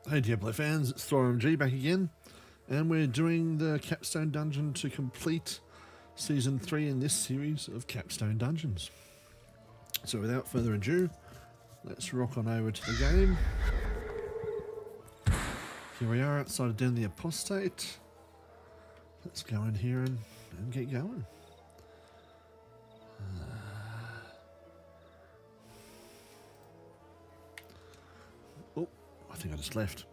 Hey Diablo fans, it's ThorOMG back again, and we're doing the Capstone Dungeon to complete Season 3 in this series of Capstone Dungeons. So without further ado, let's rock on over to the game. Here we are outside of Den the Apostate. Let's go in here and get going. Oh, I think I just left.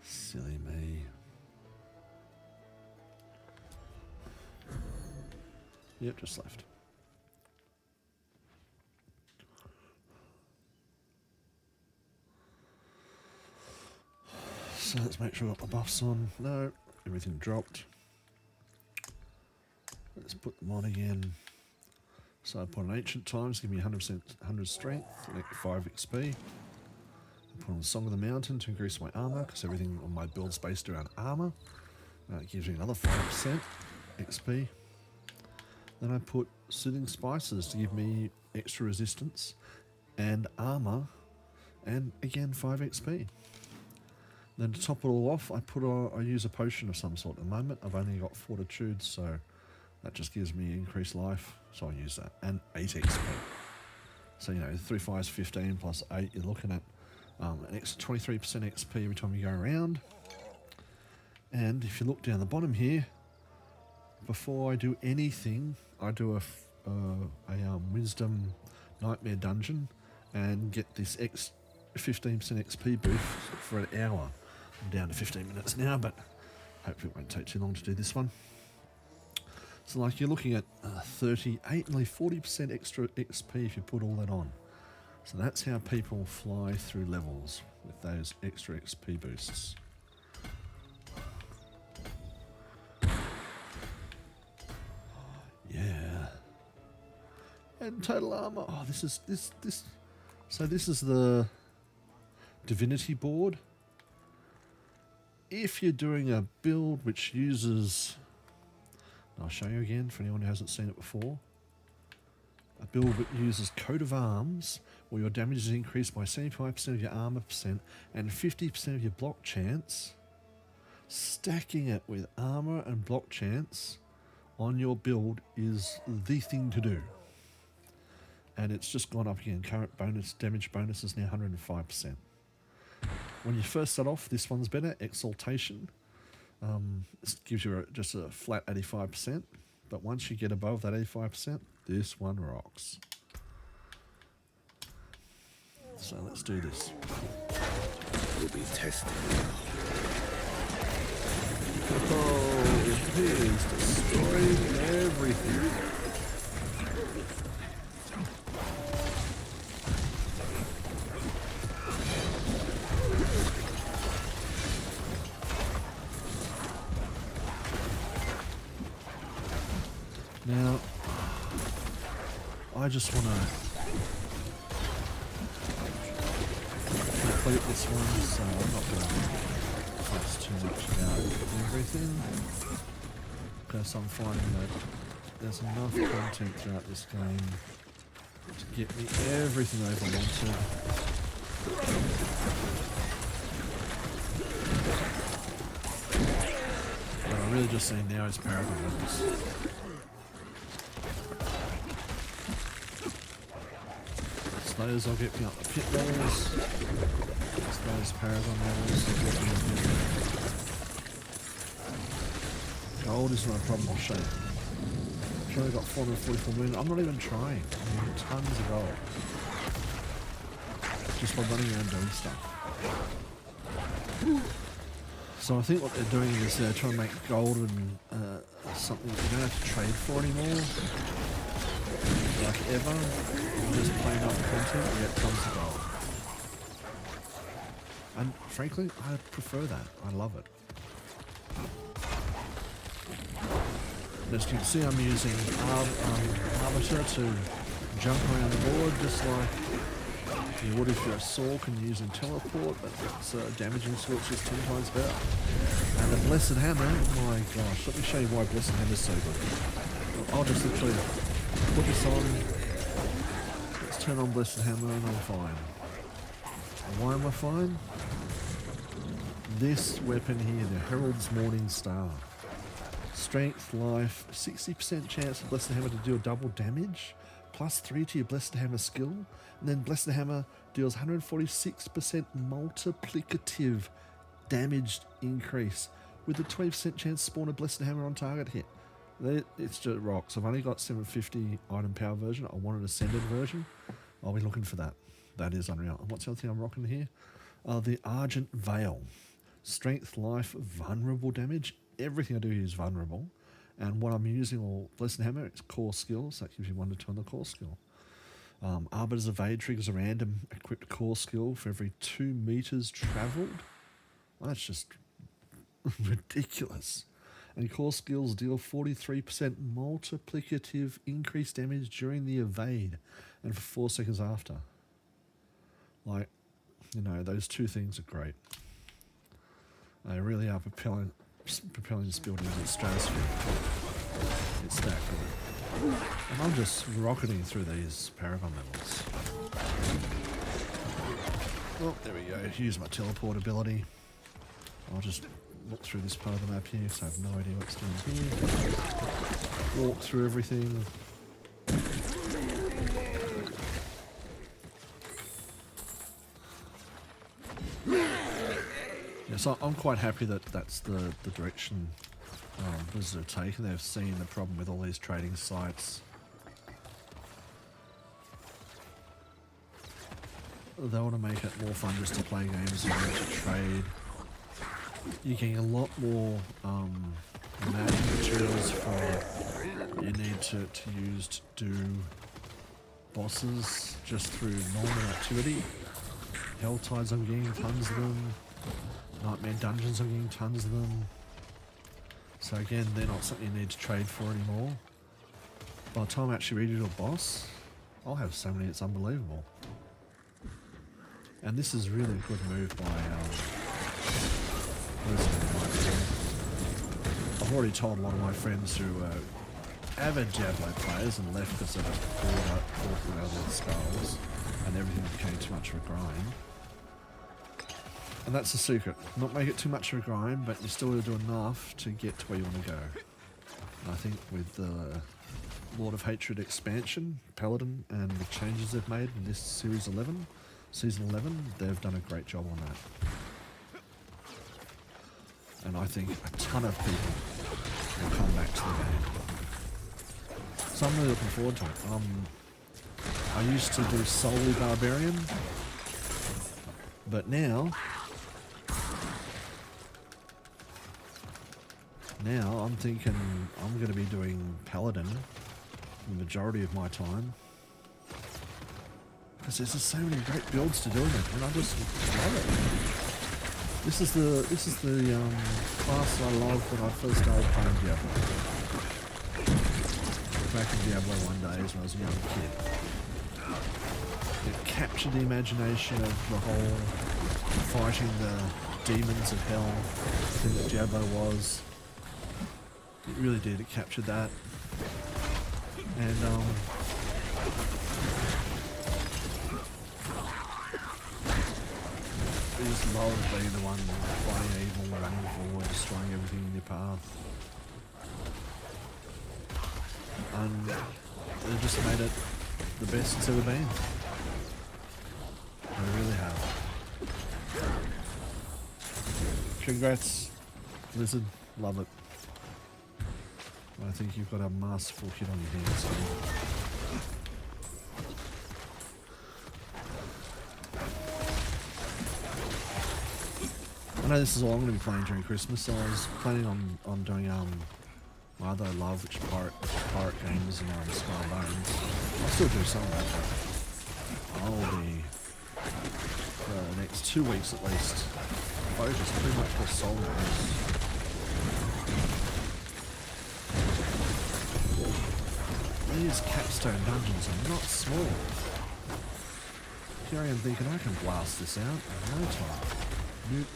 Silly me. Yep, just left. So let's make sure I've got the buffs on. No, everything dropped. Let's put them on again. So I put on Ancient Times, give me 100% 100 strength, 5 XP. I put on Song of the Mountain to increase my armor, because everything on my build's based around armor. It gives me another 5% XP. Then I put Soothing Spices to give me extra resistance and armor, and again 5 XP. Then to top it all off, I use a potion of some sort. At the moment, I've only got Fortitude, so that just gives me increased life, so I use that, and 8 XP. So, you know, 3 5s 15 plus 8, you're looking at an extra 23% XP every time you go around. And if you look down the bottom here, before I do anything, I do a Wisdom Nightmare Dungeon and get this 15% XP boost for an hour. I'm down to 15 minutes now, but hopefully it won't take too long to do this one. So like you're looking at 38, nearly 40% extra XP if you put all that on. So that's how people fly through levels, with those extra XP boosts. Yeah. And total armor. Oh, this. So this is the Divinity board. If you're doing a build which uses, I'll show you again for anyone who hasn't seen it before. A build that uses Coat of Arms, where your damage is increased by 75% of your armor percent and 50% of your block chance. Stacking it with armor and block chance on your build is the thing to do. And it's just gone up again. Current bonus damage bonus is now 105%. When you first start off, this one's better. Exaltation. This gives you just a flat 85%. But once you get above that 85%, this one rocks. So let's do this. We'll be tested. Oh, it is destroying everything. Now, I just want to complete this one, so I'm not going to fuss too much about everything, because I'm finding that there's enough content throughout this game to get me everything I've wanted. What I'm really just seeing now is Paragon levels. Those will get me up the pit levels. Those Paragon levels will get me up here. Gold is not a problem, I'll show you. I've only got 444 million. I'm not even trying. I'm getting tons of gold. Just by running around doing stuff. So I think what they're doing is they're trying to make gold and something that you don't have to trade for anymore. Like ever, just plain up content, you get tons of gold. And frankly, I prefer that. I love it. And as you can see, I'm using Arbiter to jump around the board, just like you would if you're a Sorc and using Teleport, but it's damaging Sorcs is 10 times better. And the Blessed Hammer, oh my gosh, let me show you why Blessed Hammer is so good. I'll just literally put this on, let's turn on Blessed Hammer and I'm fine. Why am I fine? This weapon here, the Herald's Morning Star. Strength, life, 60% chance of Blessed Hammer to deal double damage, plus 3 to your Blessed Hammer skill, and then Blessed Hammer deals 146% multiplicative damage increase with a 20% chance to spawn a Blessed Hammer on target hit. It's just rocks. I've only got 750 item power version. I want an ascended version. I'll be looking for that. That is unreal. And what's the other thing I'm rocking here? The Argent Veil. Strength, life, vulnerable damage. Everything I do here is vulnerable. And what I'm using, or Blessed Hammer, it's core skills. That gives you 1 to 2 on the core skill. Arbiter's Evade triggers a random equipped core skill for every 2 meters traveled. Well, that's just ridiculous. And core skills deal 43% multiplicative increased damage during the evade and for 4 seconds after. Like, you know, those 2 things are great. They really are propelling this build into the stratosphere. It's that good. And I'm just rocketing through these Paragon levels. Well, there we go. Use my teleport ability. I'll just look through this part of the map here because I have no idea what's doing here. Walk through everything. Yeah, so I'm quite happy that that's the direction Blizzard have taken. They've seen the problem with all these trading sites. They want to make it more fun just to play games and to trade. You're getting a lot more magic materials for you need to use to do bosses just through normal activity. Hell Tides, I'm getting tons of them. Nightmare Dungeons, I'm getting tons of them. So again, they're not something you need to trade for anymore. By the time I actually ready to a boss, I'll have so many, it's unbelievable. And this is really a good move by I've already told a lot of my friends who are avid Diablo players and left because of forking out their skulls and everything became too much of a grind. And that's the secret. Not make it too much of a grind, but you still got to do enough to get to where you want to go. And I think with the Lord of Hatred expansion, Paladin, and the changes they've made in this Season 11, they've done a great job on that. And I think a ton of people will come back to the game. So I'm really looking forward to it. I used to do solely Barbarian, but now I'm thinking I'm going to be doing Paladin the majority of my time. Because there's just so many great builds to do in it, and I just love it. This is the class I loved when I first started playing Diablo. Back in Diablo 1 days when I was a young kid. It captured the imagination of the whole fighting the demons of hell thing that Diablo was. It really did, it captured that. And I just love being the one fighting evil, running forward, destroying everything in your path. And they just made it the best it's ever been. They really have. Congrats, Blizzard. Love it. I think you've got a masterful hit on your hands. I know this is all I'm going to be playing during Christmas, so I was planning on doing my other love, which is pirate games and Skull and Bones. I'll still do some of that, but I'll be, for the next 2 weeks at least, focused pretty much for soul games. These Capstone Dungeons are not small. Here I am thinking I can blast this out in no time. Nope.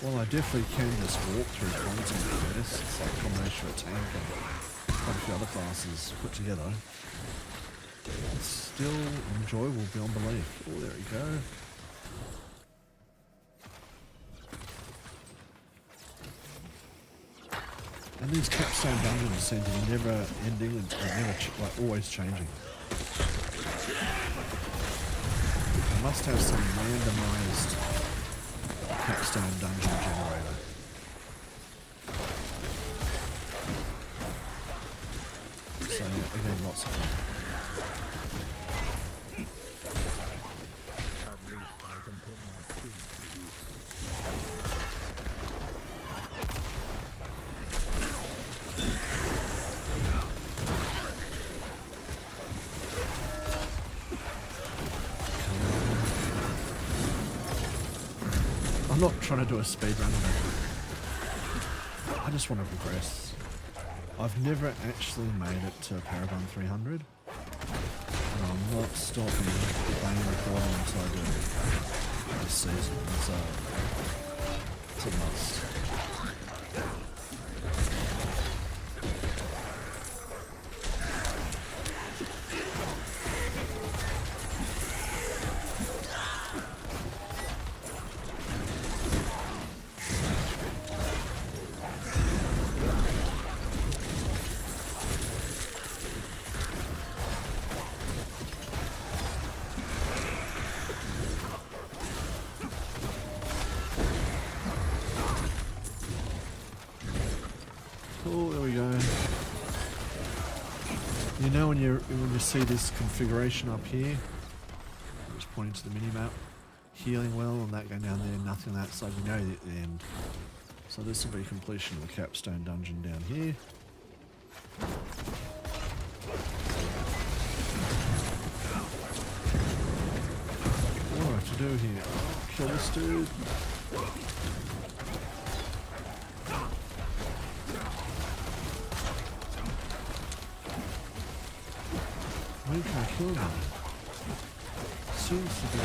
Well, I definitely can just walk through content first. It's like a combination of tank and quite a few other classes put together, it's still enjoyable beyond belief. Oh, there we go. And these Capstone Dungeons seem to be never ending and like always changing. I must have some randomised Capstone Dungeon generator. So yeah, again, lots of fun. I'm not trying to do a speed run, but I just want to progress. I've never actually made it to Paragon 300, and I'm not stopping playing recording until I do this season. It's a must. Oh, there we go. You know when you see this configuration up here, I'm just pointing to the mini-map, healing well and that going down there, nothing on that side, you know at the end. So this will be completion of the Capstone Dungeon down here. What do I have to do here? Kill this dude. When can I kill him? Seems to be.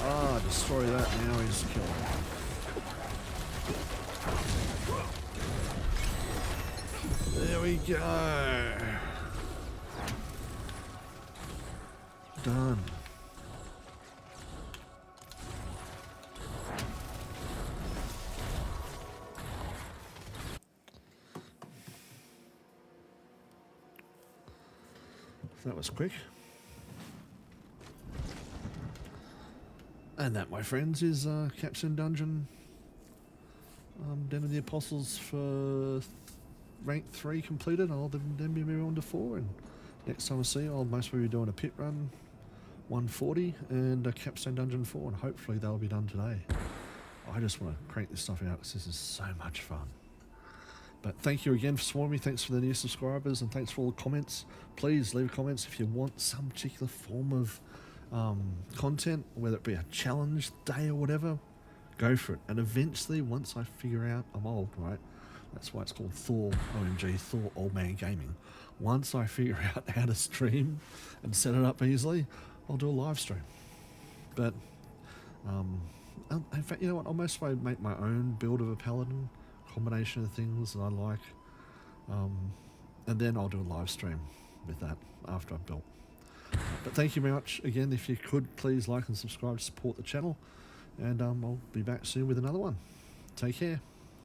Ah, destroy that, now he's killed. There we go. Done. That was quick. And that, my friends, is Capstone Dungeon Den of the Apostles for rank 3 completed. I'll then be moving on to 4, and next time I see you, I'll mostly be doing a pit run 140 and a Capstone Dungeon 4, and hopefully they'll be done today. I just want to crank this stuff out because this is so much fun. But thank you again for supporting me. Thanks for the new subscribers, and thanks for all the comments. Please leave comments if you want some particular form of content, whether it be a challenge day or whatever. Go for it. And eventually, once I figure out, I'm old, right? That's why it's called ThorOMG, Thor Old Man Gaming. Once I figure out how to stream and set it up easily, I'll do a live stream. But in fact, you know what? I'll most likely make my own build of a Paladin. Combination of things that I like, and then I'll do a live stream with that after I've built. But thank you very much again. If you could please like and subscribe to support the channel, and I'll be back soon with another one. Take care.